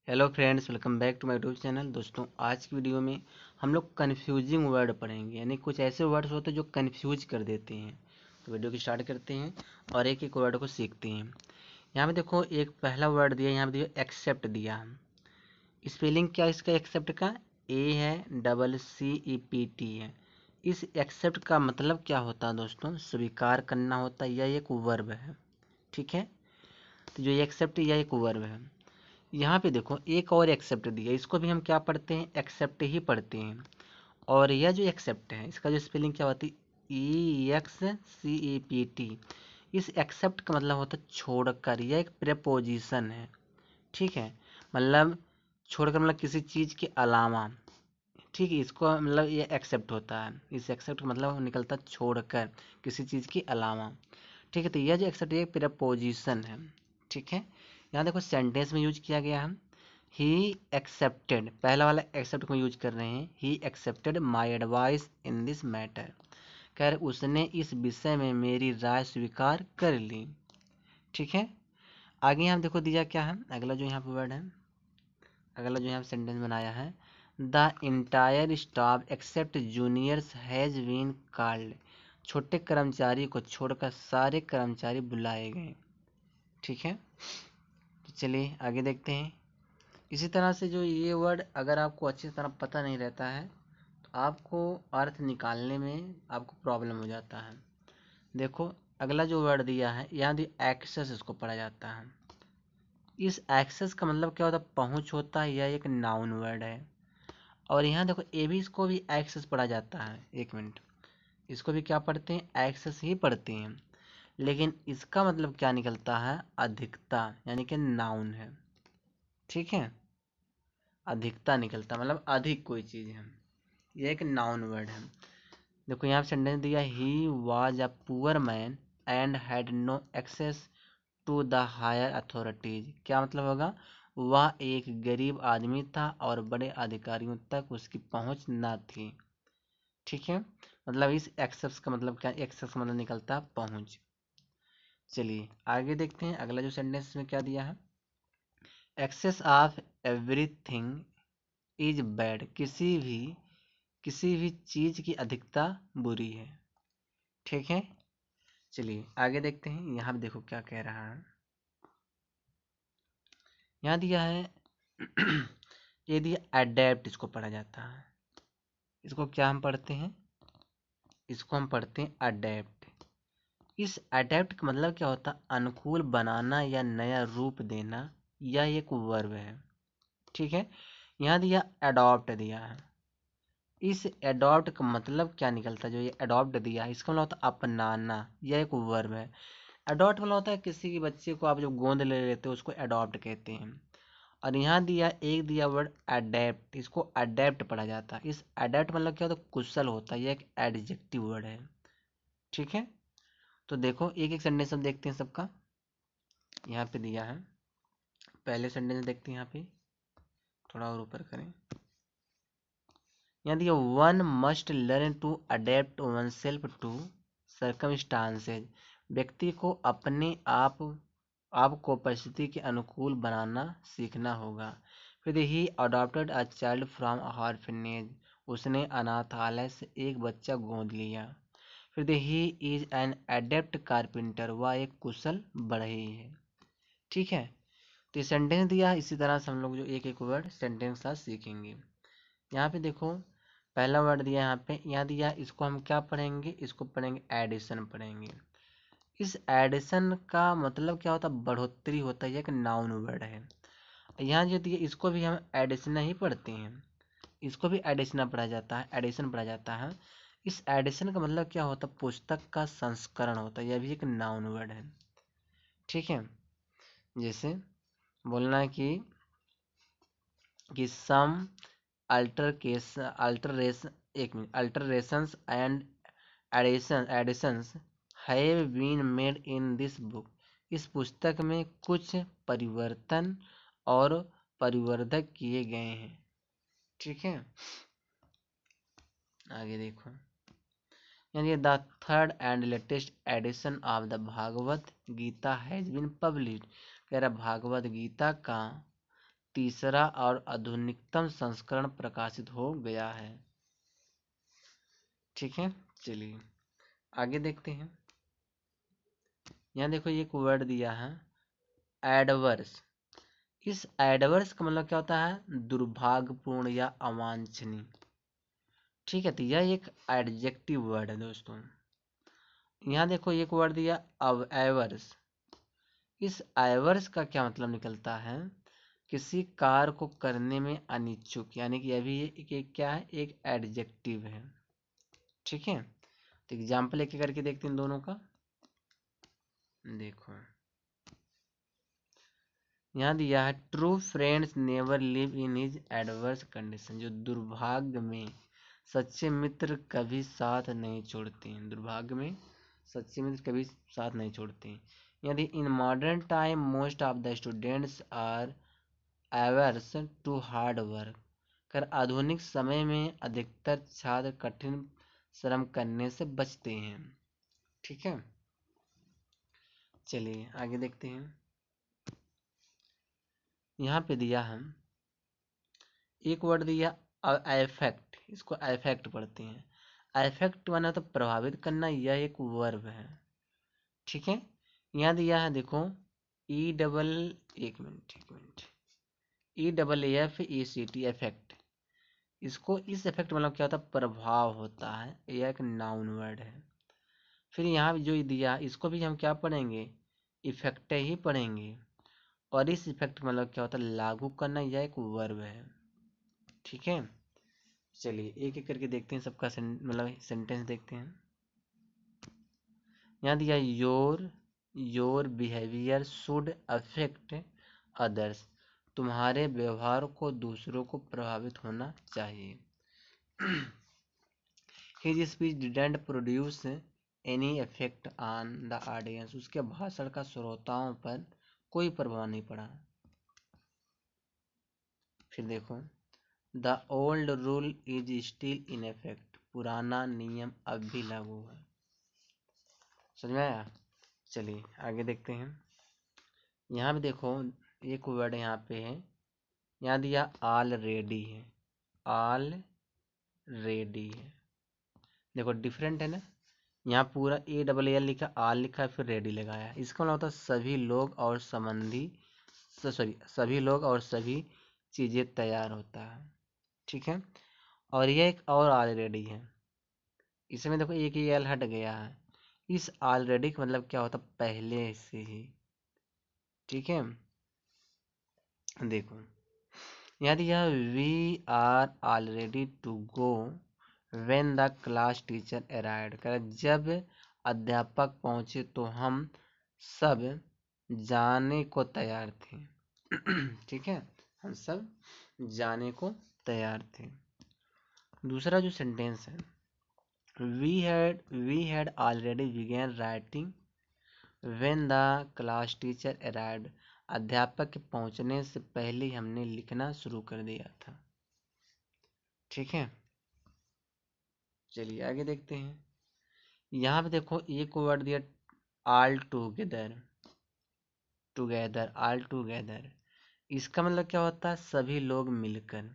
Hello friends, welcome back to my YouTube channel. दोस्तों, आज की वीडियो में हम लोग कन्फ्यूजिंग वर्ड पढ़ेंगे, यानी कुछ ऐसे वर्ड्स होते हैं जो कन्फ्यूज कर देते हैं। तो वीडियो की स्टार्ट करते हैं और एक एक वर्ड को सीखते हैं। यहाँ पे देखो, एक पहला वर्ड दिया, यहाँ पे दिया एक्सेप्ट दिया। स्पेलिंग क्या है इसका एक्सेप्ट का? ए है, double C E P T है। इस एक्सेप्ट का मतलब क्या होता है दोस्तों? स्वीकार करना होता है, यह एक वर्ब है। ठीक है, तो जो ये एक्सेप्ट यह एक वर्ब है। यहाँ पे देखो, एक और एक्सेप्ट दिया, इसको भी हम क्या पढ़ते हैं? एक्सेप्ट ही पढ़ते हैं। और यह जो एक्सेप्ट है, इसका जो स्पेलिंग क्या होती है? ई एक्स सी ई पी टी। इस एक्सेप्ट का मतलब होता है छोड़कर। यह एक प्रेपोजिशन है। ठीक है, मतलब छोड़कर मतलब किसी चीज़ के अलावा। ठीक है, इसको मतलब ये एक्सेप्ट होता है। इस एक्सेप्ट का मतलब निकलता है छोड़कर, किसी चीज़ के अलावा। ठीक है, तो यह जो एक्सेप्ट है प्रेपोजिशन है। ठीक है, यहाँ देखो सेंटेंस में यूज किया गया है। ही एक्सेप्टेड, पहला वाला एक्सेप्ट को यूज कर रहे हैं। He accepted my advice in this matter, कह रहे उसने इस विषय में मेरी राय स्वीकार कर ली। ठीक है, आगे यहाँ देखो दिया क्या है, अगला जो यहाँ पे वर्ड है, अगला जो यहाँ सेंटेंस बनाया है, the entire staff except juniors has been called, छोटे कर्मचारी को छोड़कर सारे कर्मचारी बुलाए गए। ठीक है, तो चलिए आगे देखते हैं। इसी तरह से जो ये वर्ड अगर आपको अच्छी तरह पता नहीं रहता है तो आपको अर्थ निकालने में आपको प्रॉब्लम हो जाता है। देखो, अगला जो वर्ड दिया है, यहाँ दिया एक्सेस, इसको पढ़ा जाता है। इस एक्सेस का मतलब क्या होता है? पहुंच होता है। यह एक नाउन वर्ड है। और यहाँ देखो, ए भी, इसको भी एक्सेस पढ़ा जाता है। एक मिनट, इसको भी क्या पढ़ते हैं? एक्सेस ही पढ़ते हैं। लेकिन इसका मतलब क्या निकलता है? अधिकता, यानी कि नाउन है। ठीक है, अधिकता निकलता मतलब अधिक कोई चीज़ है। यह एक नाउन वर्ड है। देखो यहाँ सेंटेंस दिया, he was a poor man and had no access to the higher authorities. क्या मतलब होगा? वह एक गरीब आदमी था और बड़े अधिकारियों तक उसकी पहुंच न थी। ठीक है, मतलब इस एक्सेस का मतलब क्या? एक्सेस का मतलब निकलता है पहुंच। चलिए आगे देखते हैं, अगला जो सेंटेंस में क्या दिया है, excess of everything is bad, किसी भी चीज की अधिकता बुरी है। ठीक है, चलिए आगे देखते हैं। यहाँ पे देखो क्या कह रहा है, यहाँ दिया है ये दिया अडेप्ट, इसको पढ़ा जाता है। इसको क्या हम पढ़ते हैं? इसको हम पढ़ते हैं अडेप्ट। इस अडेप्ट का मतलब क्या होता है? अनुकूल बनाना या नया रूप देना। यह एक वर्ब है। ठीक है, यहाँ दिया अडॉप्ट दिया है। इस अडॉप्ट का मतलब क्या निकलता है? जो ये अडॉप्ट दिया है, इसका मतलब होता है अपनाना। यह एक वर्ब है। अडॉप्ट मतलब होता है किसी के बच्चे को आप जब गोद ले लेते हो उसको अडॉप्ट कहते हैं। और यहाँ दिया, एक दिया वर्ड अडेप्ट, इसको अडेप्ट पढ़ा जाता है। इस अडेप्ट मतलब क्या होता है? कुशल होता है। यह एक एडजेक्टिव वर्ड है। ठीक है, तो देखो एक एक सेंटेंस हम देखते हैं सबका। यहाँ पे दिया है, पहले सेंटेंस देखते हैं। यहाँ पे थोड़ा और ऊपर करें, यहाँ दिया one must learn to adapt oneself to circumstances, व्यक्ति को अपने आप को परिस्थिति के अनुकूल बनाना सीखना होगा। फिर he adopted a child from orphanage, उसने अनाथालय से एक बच्चा गोद लिया। फिर he is an adept carpenter, वह एक कुशल बढ़ई है। ठीक है, तो ये सेंटेंस दिया है। इसी तरह से हम लोग जो एक एक वर्ड सेंटेंस साथ सीखेंगे। यहाँ पे देखो, पहला वर्ड दिया यहाँ पे, यहाँ दिया, इसको हम क्या पढ़ेंगे? इसको पढ़ेंगे एडिशन पढ़ेंगे। इस एडिशन का मतलब क्या होता है? बढ़ोतरी होता है। ये एक नाउन वर्ड है। यहाँ जो दिया, इसको भी हम एडिशन ही पढ़ते हैं। इसको भी एडिशन पढ़ा जाता है, एडिशन पढ़ा जाता है। इस एडिशन का मतलब क्या होता है? पुस्तक का संस्करण होता है। यह भी एक नाउन वर्ड है। ठीक है, जैसे बोलना है कि सम अल्टरेशन, एक minute, alterations and additions have been made in this book, इस पुस्तक में कुछ परिवर्तन और परिवर्धक किए गए हैं। ठीक है, आगे देखो, यानी the third and latest edition of the Bhagavad Gita has been publish, कह रहा भागवत गीता का तीसरा और आधुनिकतम संस्करण प्रकाशित हो गया है। ठीक है, चलिए आगे देखते हैं। यहाँ देखो ये एक वर्ड दिया है एडवर्स। इस एडवर्स का मतलब क्या होता है? दुर्भाग्यपूर्ण या अवांछनीय। ठीक है, तो यह एक एडजेक्टिव वर्ड है दोस्तों। यहाँ देखो एक वर्ड दिया अब एवर्स। इस एवर्स का क्या मतलब निकलता है? किसी कार्य को करने में अनिच्छुक, यानी कि अभी एक क्या है? एक एडजेक्टिव है। ठीक है, तो एग्जाम्पल एक करके देखते हैं दोनों का। देखो यहाँ दिया है true friends never live in his adverse condition. जो दुर्भाग्य में सच्चे मित्र कभी साथ नहीं छोड़ते हैं। दुर्भाग्य में सच्चे मित्र कभी साथ नहीं छोड़ते हैं। यदि in modern time most of the students are averse to hard work. कर आधुनिक समय में अधिकतर छात्र कठिन श्रम करने से बचते हैं। ठीक है, चलिए आगे देखते हैं। यहाँ पे दिया हम एक वर्ड दिया अफेक्ट। इसको अफेक्ट पढ़ते हैं। अफेक्ट माना तो प्रभावित करना, यह एक वर्ब है। ठीक है, यहाँ दिया है देखो ई डबल एक minute E double F E C T effect. इसको इस इफेक्ट मतलब क्या होता है? प्रभाव होता है। यह एक नाउन वर्ड है। फिर यहाँ जो दिया इसको भी हम क्या पढ़ेंगे? इफेक्ट ही पढ़ेंगे। और इस इफेक्ट मतलब क्या होता है? लागू करना, यह एक वर्ब है। ठीक है, चलिए एक एक करके देखते हैं सबका मतलब सेंटेंस देखते हैं। यहाँ दिया your behaviour should affect others. तुम्हारे व्यवहार को दूसरों को प्रभावित होना चाहिए। His speech didn't produce any effect on the audience. उसके भाषण का श्रोताओं पर कोई प्रभाव नहीं पड़ा। फिर देखो the old rule is still in effect. पुराना नियम अब भी लागू है। समझ में आया? चलिए आगे देखते हैं। यहाँ भी देखो एक वर्ड यहाँ पे है। यहाँ दिया ऑलरेडी है। ऑलरेडी है, देखो डिफरेंट है ना। यहाँ पूरा ए डबल एल लिखा, आल लिखा है, फिर रेडी लगाया। इसका मतलब होता है सभी लोग और संबंधी, सॉरी सभी लोग और सभी चीज़ें तैयार होता है। ठीक है, और यह एक और ऑलरेडी है। इसमें देखो एक ही एल हट गया है। इस ऑलरेडी का मतलब क्या होता है? पहले से ही। ठीक है, देखो यदि यह we are already to go when the class teacher arrived. कर जब अध्यापक पहुंचे तो हम सब जाने को तैयार थे। ठीक है, हम सब जाने को तैयार थे। दूसरा जो सेंटेंस है we had already begin writing when the class teacher arrived. अध्यापक के पहुंचने से पहले हमने लिखना शुरू कर दिया था। ठीक है, चलिए आगे देखते हैं। यहाँ पे देखो एक वर्ड दिया all together. Together, all together, इसका मतलब क्या होता है? सभी लोग मिलकर।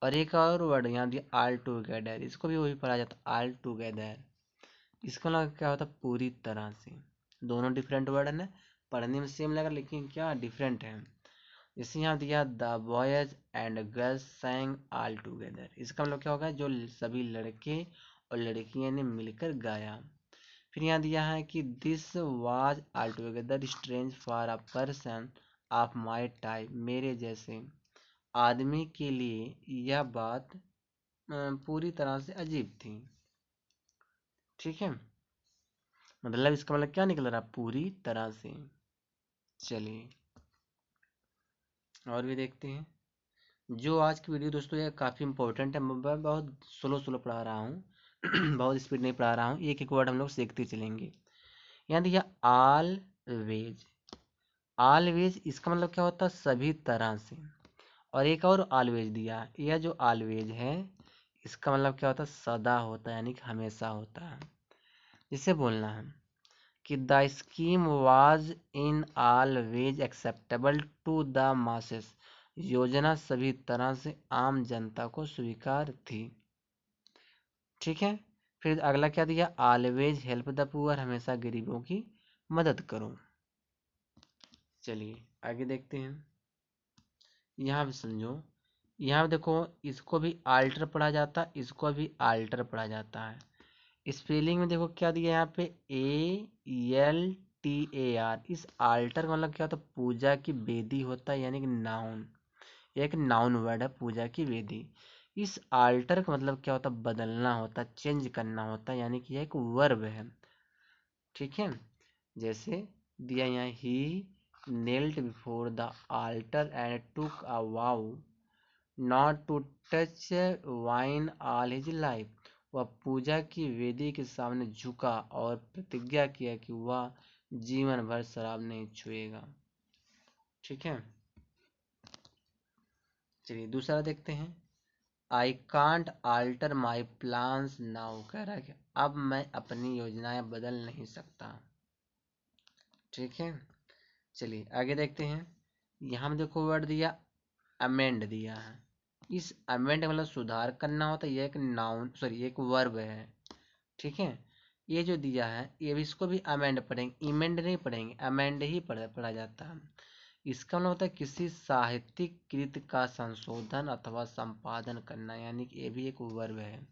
और एक और वर्ड यहाँ दिया ऑल टूगेदर। इसको भी वही पढ़ा जाता है ऑल टूगेदर। इसका मतलब क्या होता है? पूरी तरह से। दोनों डिफरेंट वर्ड है ना, पढ़ने में सेम लगा लेकिन क्या डिफरेंट है। जैसे यहाँ दिया the boys and girls sang all together. इसका मतलब क्या होगा? जो सभी लड़के और लड़कियां ने मिलकर गाया। फिर यहाँ दिया है कि this was all together strange for a person of my type. मेरे जैसे आदमी के लिए यह बात पूरी तरह से अजीब थी। ठीक है, मतलब इसका मतलब क्या निकल रहा? पूरी तरह से। चलिए और भी देखते हैं। जो आज की वीडियो दोस्तों ये काफ़ी इंपॉर्टेंट है। मैं बहुत स्लो स्लो पढ़ा रहा हूँ। बहुत स्पीड नहीं पढ़ा रहा हूँ। एक एक वर्ड हम लोग सीखते चलेंगे। यहाँ दिया ऑलवेज। ऑलवेज इसका मतलब क्या होता है? सभी तरह से। और एक और ऑलवेज दिया, यह जो ऑलवेज है इसका मतलब क्या होता है? सदा होता है, यानी कि हमेशा होता है। जिसे बोलना है कि the scheme was in always acceptable to the masses. योजना सभी तरह से आम जनता को स्वीकार थी। ठीक है, फिर अगला क्या दिया, ऑलवेज हेल्प द पुअर, हमेशा गरीबों की मदद करो। चलिए आगे देखते हैं। यहाँ पे समझो, यहाँ पे देखो, इसको भी आल्टर पढ़ा जाता है, इसको भी आल्टर पढ़ा जाता है। स्पेलिंग में देखो क्या दिया है यहाँ पे, ALTAR। इस आल्टर का मतलब क्या होता है, पूजा की वेदी होता है, यानी कि नाउन, एक नाउन वर्ड है पूजा की वेदी। इस आल्टर का मतलब क्या होता है, बदलना होता है, चेंज करना होता है, यानी कि यह एक वर्ब है। ठीक है, जैसे दिया यहाँ, ही knelt before the altar and took a vow not to touch wine all his life। वह पूजा की वेदी के सामने झुका और प्रतिज्ञा किया कि वह जीवन भर शराब नहीं छुएगा। ठीक है, चलिए दूसरा देखते हैं। I can't alter my plans now, कह रहा है कि अब मैं अपनी योजनाएं बदल नहीं सकता। ठीक है, चलिए आगे देखते हैं। यहाँ में देखो वर्ड दिया, अमेंड दिया है। इस अमेंड मतलब सुधार करना होता है, यह एक नाउन, सॉरी एक वर्ब है। ठीक है, ये जो दिया है, ये भी, इसको भी अमेंड पढ़ेंगे, इमेंड नहीं पढ़ेंगे, अमेंड ही पढ़ा जाता है। इसका मतलब होता है किसी साहित्यिक कृत का संशोधन अथवा संपादन करना, यानी कि ये भी एक वर्ब है।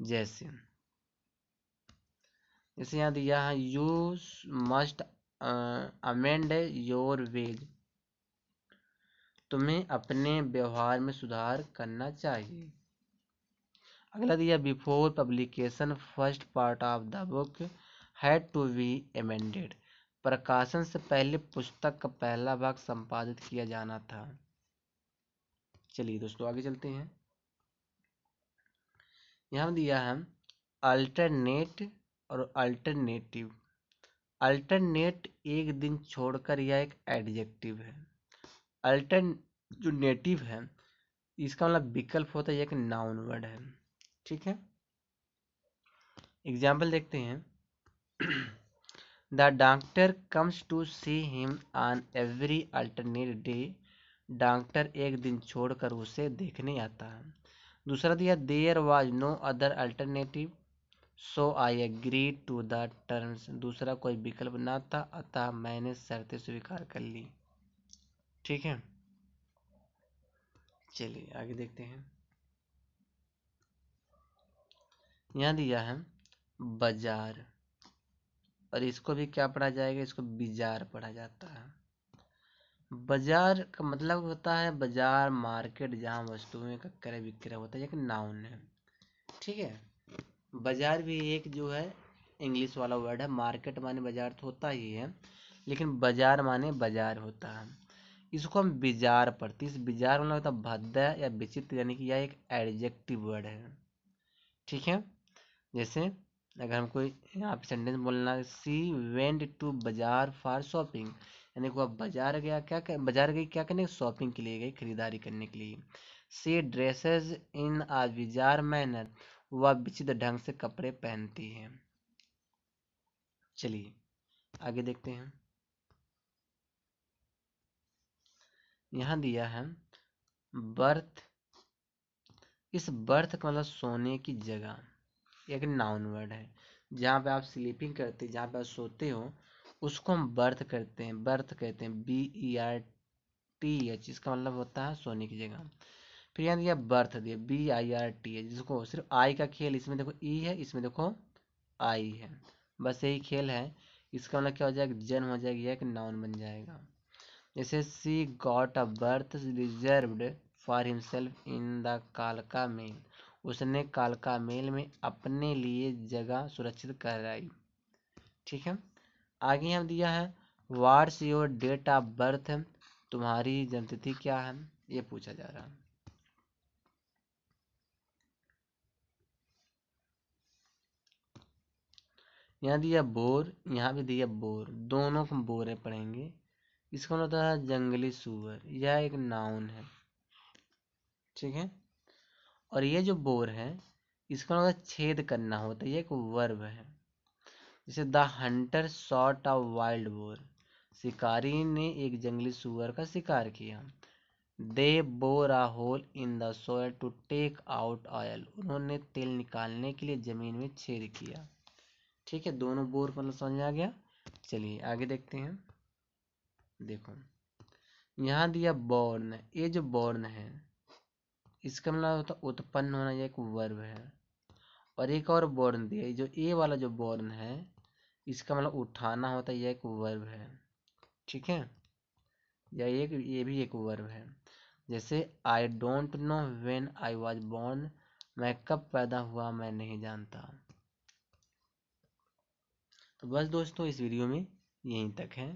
जैसे जैसे यहाँ दिया है, you must amend your ways, तुम्हें अपने व्यवहार में सुधार करना चाहिए। अगला दिया, before publication first part of the book had to be amended, प्रकाशन से पहले पुस्तक का पहला भाग संपादित किया जाना था। चलिए दोस्तों आगे चलते हैं। यहाँ दिया है अल्टरनेट और अल्टरनेटिव। अल्टरनेट एक दिन छोड़कर, यह एक एडजेक्टिव है। अल्टरन जो नेटिव है, इसका मतलब विकल्प होता है, यह एक नाउन वर्ड है। ठीक है, एग्जाम्पल देखते हैं। The doctor comes to see him on every alternate day, doctor एक दिन छोड़कर उसे देखने आता है। दूसरा दिया, there was no other alternative so I agree to the terms, दूसरा कोई विकल्प ना था अतः मैंने शर्तें स्वीकार कर ली। ठीक है, चलिए आगे देखते हैं। यहाँ दिया है बाजार, और इसको भी क्या पढ़ा जाएगा, इसको बाजार पढ़ा जाता है। बाजार का मतलब होता है बाजार, मार्केट, जहाँ वस्तुओं का क्रय विक्रय होता है, एक नाउन है। ठीक है, बाजार भी एक जो है इंग्लिश वाला वर्ड है। मार्केट माने बाजार तो होता ही है, लेकिन बाजार माने बाजार होता है। इसको हम बाजार पढ़ते, इस बाजार मतलब होता है भद्दा या विचित्र, यानी कि यह एक एडजेक्टिव वर्ड है। ठीक है, जैसे अगर हमको यहाँ पे सेंटेंस बोलना है, सी वेंट टू बाजार फॉर शॉपिंग, यानी कि वह बाजार गया, बाजार गई क्या करने, शॉपिंग के लिए गई, खरीदारी करने के लिए। सी ड्रेसेस इन आ बिजार मैनर, वह विचित्र ढंग से कपड़े पहनती है। चलिए आगे देखते हैं। यहाँ दिया है बर्थ। इस बर्थ का मतलब सोने की जगह, एक नाउन वर्ड है। जहाँ पे आप स्लीपिंग करते हैं, जहाँ पे आप सोते हो, उसको हम बर्थ करते हैं, बर्थ कहते हैं, BERTH। इसका मतलब होता है सोने की जगह। फिर यहाँ दिया बर्थ, दिया BIRTH, जिसको सिर्फ आई का खेल, इसमें देखो ई है, इसमें देखो आई है, बस यही खेल है। इसका मतलब क्या हो जाएगा, जन्म हो जाएगा, यह एक नाउन बन जाएगा। जैसे she got a berth reserved for himself in the कालका मेल, उसने कालका मेल में अपने लिए जगह सुरक्षित कराई। ठीक है, आगे हम दिया है what's your date of birth, तुम्हारी जन्मतिथि क्या है, ये पूछा जा रहा है। यहाँ दिया बोर, यहाँ भी दिया बोर, दोनों को बोरे पढ़ेंगे। इसका मतलब होता है जंगली सुअर, यह एक नाउन है। ठीक है, और ये जो बोर है, इसका मतलब छेद करना होता है, ये एक वर्ब है। जैसे the hunter shot a wild boar, शिकारी ने एक जंगली सुअर का शिकार किया। They bore a hole in the soil to take out oil. उन्होंने तेल निकालने के लिए जमीन में छेद किया। ठीक है, दोनों बोर मतलब समझ आ गया। चलिए आगे देखते हैं। देखो यहाँ दिया बॉर्न, ये जो बॉर्न है इसका मतलब होता है उत्पन्न होना, ये एक वर्ब है। और एक और बॉर्न दिया, जो ए वाला जो बॉर्न है इसका मतलब उठाना होता है, यह एक वर्ब है। ठीक है, या ये भी एक वर्ब है। जैसे I don't know when I was born, मैं कब पैदा हुआ मैं नहीं जानता। तो बस दोस्तों इस वीडियो में यहीं तक है।